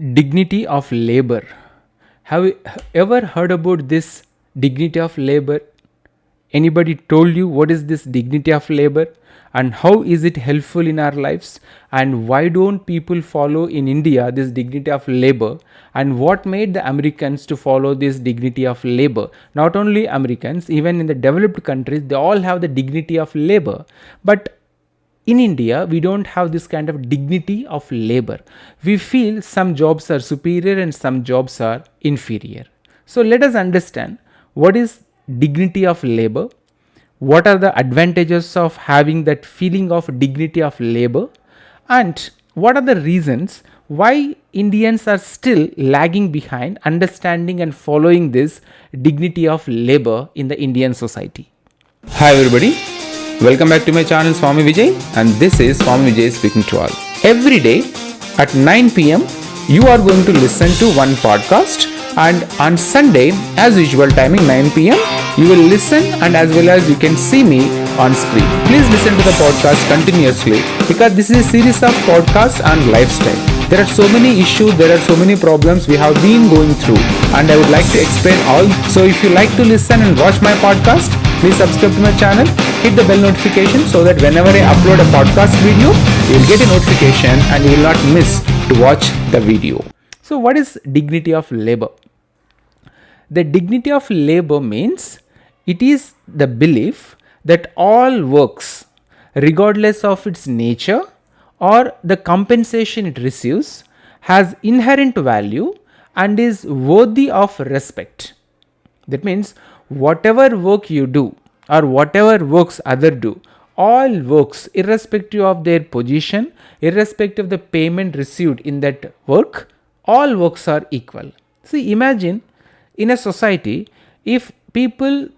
Dignity of labor. Have you ever heard about this dignity of labor? Anybody told you what is this dignity of labor and how is it helpful in our lives, and why don't people follow in India this dignity of labor, and what made the Americans to follow this dignity of labor? Not only Americans, even in the developed countries they all have the dignity of labor, but in India, we don't have this kind of dignity of labor. We feel some jobs are superior and some jobs are inferior. So let us understand what is dignity of labor, what are the advantages of having that feeling of dignity of labor, and what are the reasons why Indians are still lagging behind understanding and following this dignity of labor in the Indian society. Hi everybody, welcome back to my channel Swamy Vijay, and this is Swamy Vijay speaking to all. Every day at 9 pm you are going to listen to one podcast, and on Sunday as usual timing 9 pm you will listen, and as well as you can see me on screen. Please listen to the podcast continuously because this is a series of podcasts on lifestyle. There are so many issues, there are so many problems we have been going through, and I would like to explain all. So if you like to listen and watch my podcast, please subscribe to my channel, hit the bell notification so that whenever I upload a podcast video, you will get a notification and you will not miss to watch the video. So what is dignity of labor? The dignity of labor means it is the belief that all works, regardless of its nature or the compensation it receives, has inherent value and is worthy of respect. That means whatever work you do or whatever works others do, all works irrespective of their position, irrespective of the payment received in that work, all works are equal. See, imagine in a society, if people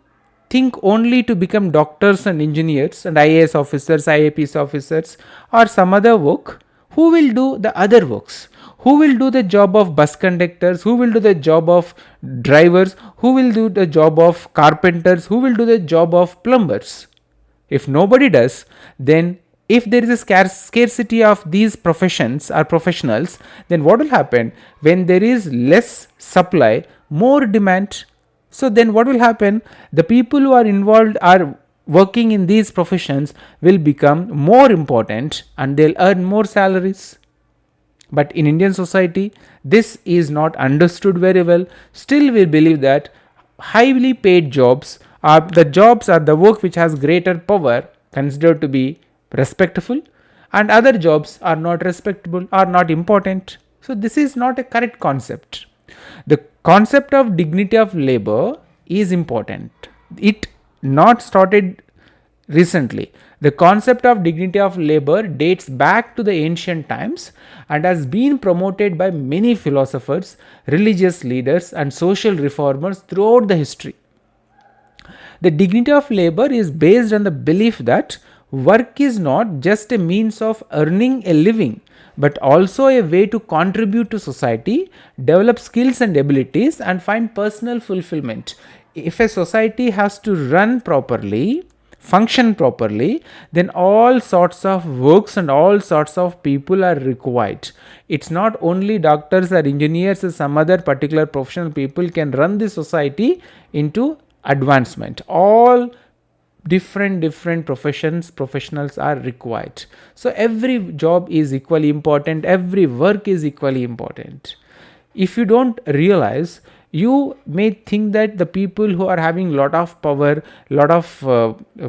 think only to become doctors and engineers and IAS officers, IAPS officers or some other work, who will do the other works? Who will do the job of bus conductors? Who will do the job of drivers? Who will do the job of carpenters? Who will do the job of plumbers? If nobody does, then if there is a scarcity of these professions or professionals, then what will happen? When there is less supply, more demand. So then what will happen? The people who are involved are working in these professions will become more important and they'll earn more salaries. But in Indian society, this is not understood very well. Still we believe that highly paid jobs are the work which has greater power considered to be respectful, and other jobs are not respectable, are not important. So this is not a correct concept. The concept of dignity of labor is important. It not started recently. The concept of dignity of labor dates back to the ancient times and has been promoted by many philosophers, religious leaders and social reformers throughout the history. The dignity of labor is based on the belief that work is not just a means of earning a living, but also a way to contribute to society, develop skills and abilities, and find personal fulfillment. If a society has to run properly, function properly, then all sorts of works and all sorts of people are required. It's not only doctors or engineers or some other particular professional people can run the society into advancement. All different professionals are required. So every job is equally important, every work is equally important. If you don't realize, you may think that the people who are having lot of power, lot of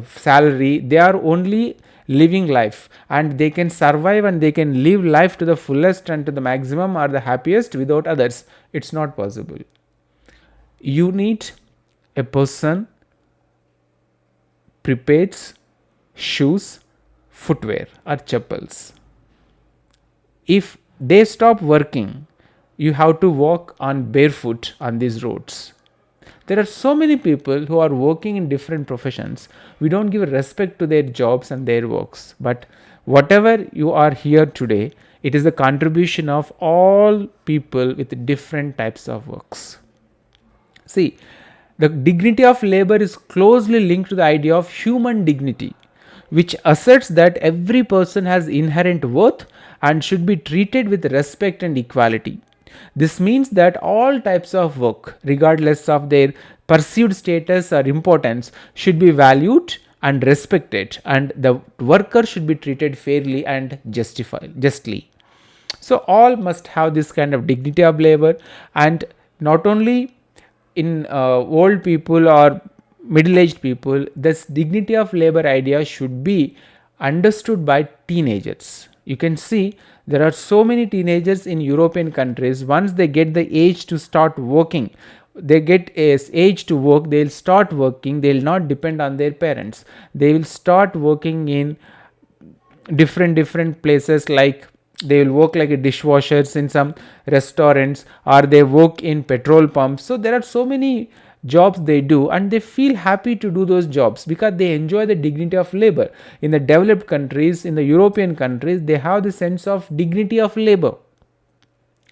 salary, they are only living life and they can survive and they can live life to the fullest and to the maximum or the happiest without others. It's not possible. You need a person prepares shoes, footwear or chappals. If they stop working, you have to walk on barefoot on these roads. There are so many people who are working in different professions. We don't give respect to their jobs and their works. But whatever you are here today, it is the contribution of all people with different types of works. See, the dignity of labor is closely linked to the idea of human dignity, which asserts that every person has inherent worth and should be treated with respect and equality. This means that all types of work, regardless of their perceived status or importance, should be valued and respected, and the worker should be treated fairly and justly. So all must have this kind of dignity of labor, and not only in old people or middle aged people, this dignity of labor idea should be understood by teenagers. You can see there are so many teenagers in European countries. Once they get the age to start working, they get a age to work, they'll start working, they'll not depend on their parents, they will start working in different places, like they will work like a dishwashers in some restaurants, or they work in petrol pumps. So there are so many jobs they do, and they feel happy to do those jobs because they enjoy the dignity of labor. In the developed countries, in the European countries, they have the sense of dignity of labor.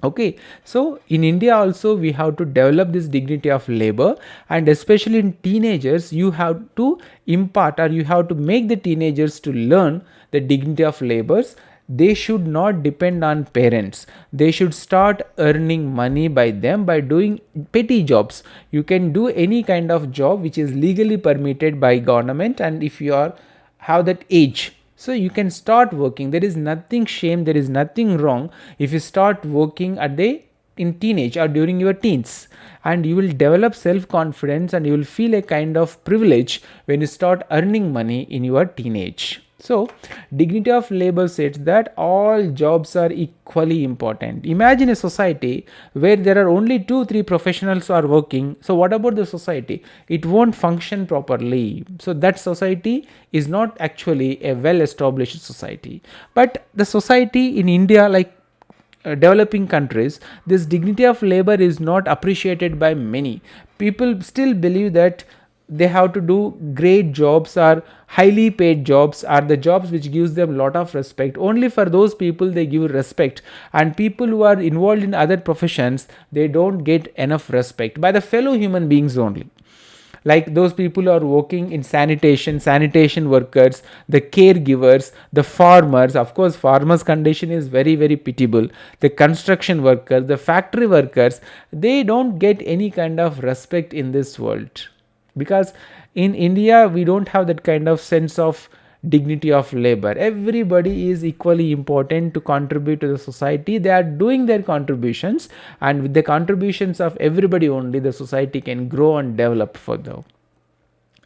Okay, so in India also we have to develop this dignity of labor, and especially in teenagers you have to impart, or you have to make the teenagers to learn the dignity of labors. They should not depend on parents, they should start earning money by them by doing petty jobs. You can do any kind of job which is legally permitted by government, and if you are have that age, so you can start working. There is nothing shame, there is nothing wrong if you start working at the in teenage or during your teens, and you will develop self confidence, and you will feel a kind of privilege when you start earning money in your teenage. So dignity of labor says that all jobs are equally important. Imagine a society where there are only 2-3 professionals are working. So what about the society? It won't function properly. So that society is not actually a well established society. But the society in India, like developing countries, this dignity of labor is not appreciated by many. People still believe that they have to do great jobs or highly paid jobs, are the jobs which gives them a lot of respect. Only for those people they give respect, and people who are involved in other professions, they don't get enough respect by the fellow human beings only. Like those people who are working in sanitation workers, the caregivers, the farmers. Of course farmers condition is very pitiable. The construction workers, the factory workers, they don't get any kind of respect in this world, because in India we don't have that kind of sense of dignity of labor. Everybody is equally important to contribute to the society. They are doing their contributions, and with the contributions of everybody only the society can grow and develop further.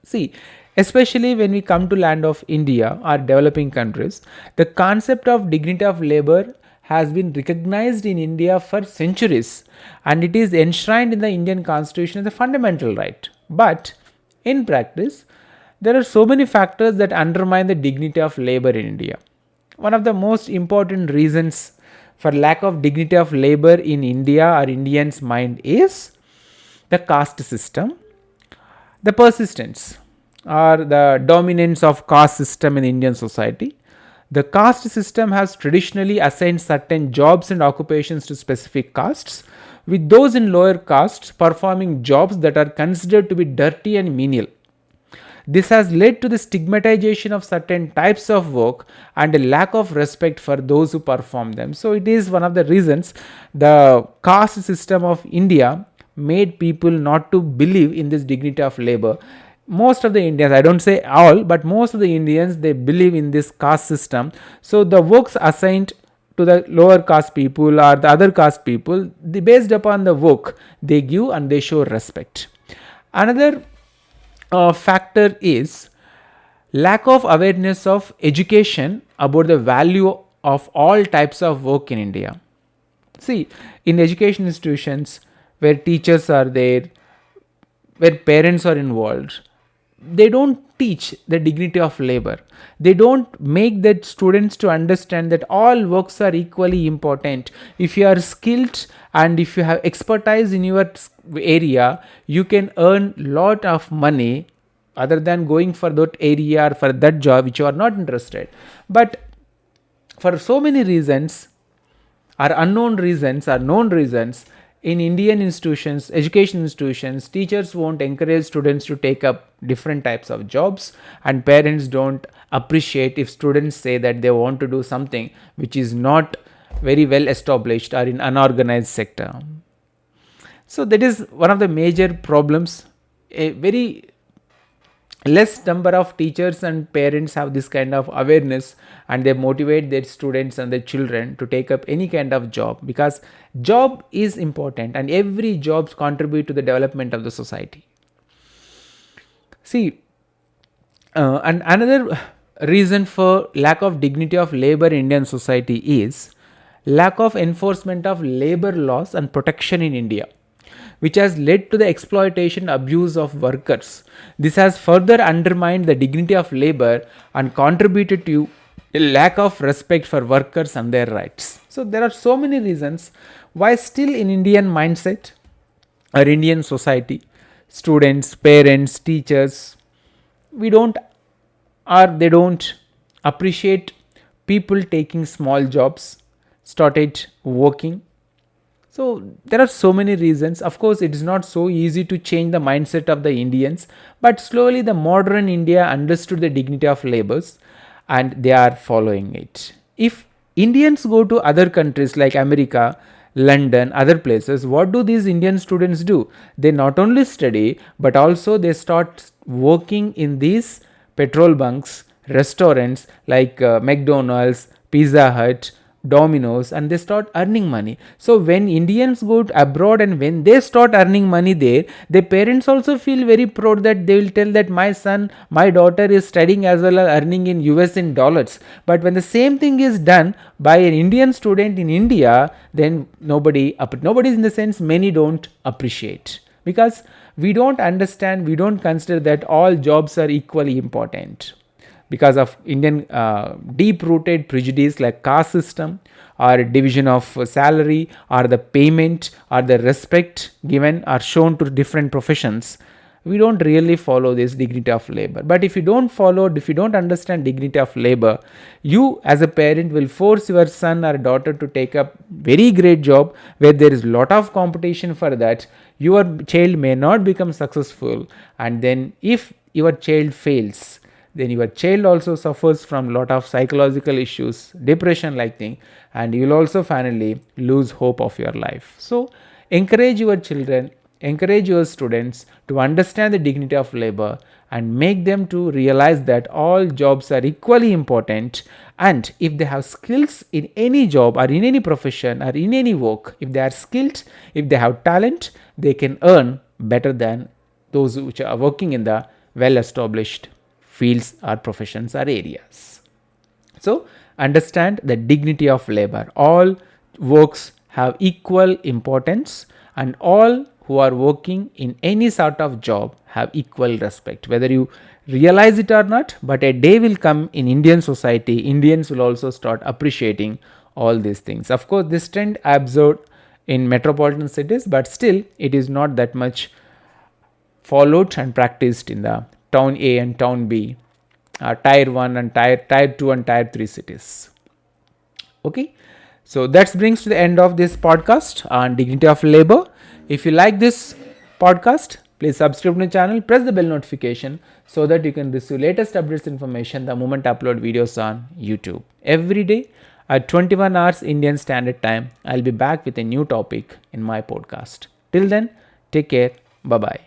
See, especially when we come to land of India or developing countries, the concept of dignity of labor has been recognized in India for centuries, and it is enshrined in the Indian constitution as a fundamental right. But in practice, there are so many factors that undermine the dignity of labor in India. One of the most important reasons for lack of dignity of labor in India or Indians' mind is the caste system, the persistence or the dominance of caste system in Indian society. The caste system has traditionally assigned certain jobs and occupations to specific castes, with those in lower castes performing jobs that are considered to be dirty and menial. This has led to the stigmatization of certain types of work and a lack of respect for those who perform them. So it is one of the reasons the caste system of India made people not to believe in this dignity of labor. Most of the Indians, I don't say all, but most of the Indians, they believe in this caste system. So the works assigned to the lower caste people or the other caste people, they based upon the work they give and they show respect. Another factor is lack of awareness of education about the value of all types of work in India. See, in education institutions where teachers are there, where parents are involved, they don't teach the dignity of labor. They don't make the students to understand that all works are equally important. If you are skilled and if you have expertise in your area, you can earn lot of money other than going for that area or for that job which you are not interested. But for so many reasons or unknown reasons or known reasons, in Indian institutions, education institutions, teachers won't encourage students to take up different types of jobs, and parents don't appreciate if students say that they want to do something which is not very well established or in unorganized sector. So that is one of the major problems. A very less number of teachers and parents have this kind of awareness, and they motivate their students and their children to take up any kind of job, because job is important and every job contribute to the development of the society. See, and another reason for lack of dignity of labor in Indian society is lack of enforcement of labor laws and protection in India, which has led to the exploitation abuse of workers. This has further undermined the dignity of labor and contributed to a lack of respect for workers and their rights. So there are so many reasons why still in Indian mindset or Indian society, students, parents, teachers, we don't they don't appreciate people taking small jobs, started working. So there are so many reasons. Of course, it is not so easy to change the mindset of the Indians, but slowly the modern India understood the dignity of labors and they are following it. If Indians go to other countries like America, London, other places, what do these Indian students do? They not only study, but also they start working in these petrol bunks, restaurants like McDonald's, Pizza Hut, Domino's, and they start earning money. So when Indians go abroad and when they start earning money there, their parents also feel very proud that they will tell that my son, my daughter is studying as well as earning in US in dollars. But when the same thing is done by an Indian student in India, then nobody in the sense many don't appreciate, because we don't understand, we don't consider that all jobs are equally important, because of Indian deep rooted prejudice like caste system or division of salary or the payment or the respect given or shown to different professions. We don't really follow this dignity of labor. But if you don't understand dignity of labor, you as a parent will force your son or daughter to take up very great job where there is lot of competition for that. Your child may not become successful, and then if your child fails, then your child also suffers from lot of psychological issues, depression like thing, and you will also finally lose hope of your life. So encourage your children, encourage your students to understand the dignity of labor and make them to realize that all jobs are equally important, and if they have skills in any job or in any profession or in any work, if they are skilled, if they have talent, they can earn better than those which are working in the well established fields or professions or areas. So understand the dignity of labor. All works have equal importance, and all who are working in any sort of job have equal respect, whether you realize it or not. But a day will come in Indian society, Indians will also start appreciating all these things. Of course, this trend I observed in metropolitan cities, but still it is not that much followed and practiced in the town A and town B, tier 1 and tier 2 and tier 3 cities. Okay, so that brings to the end of this podcast on dignity of labor. If you like this podcast, please subscribe to the channel, press the bell notification so that you can receive latest updates information the moment I upload videos on YouTube. Every day at 21 hours Indian Standard Time, I'll be back with a new topic in my podcast. Till then, take care. Bye bye.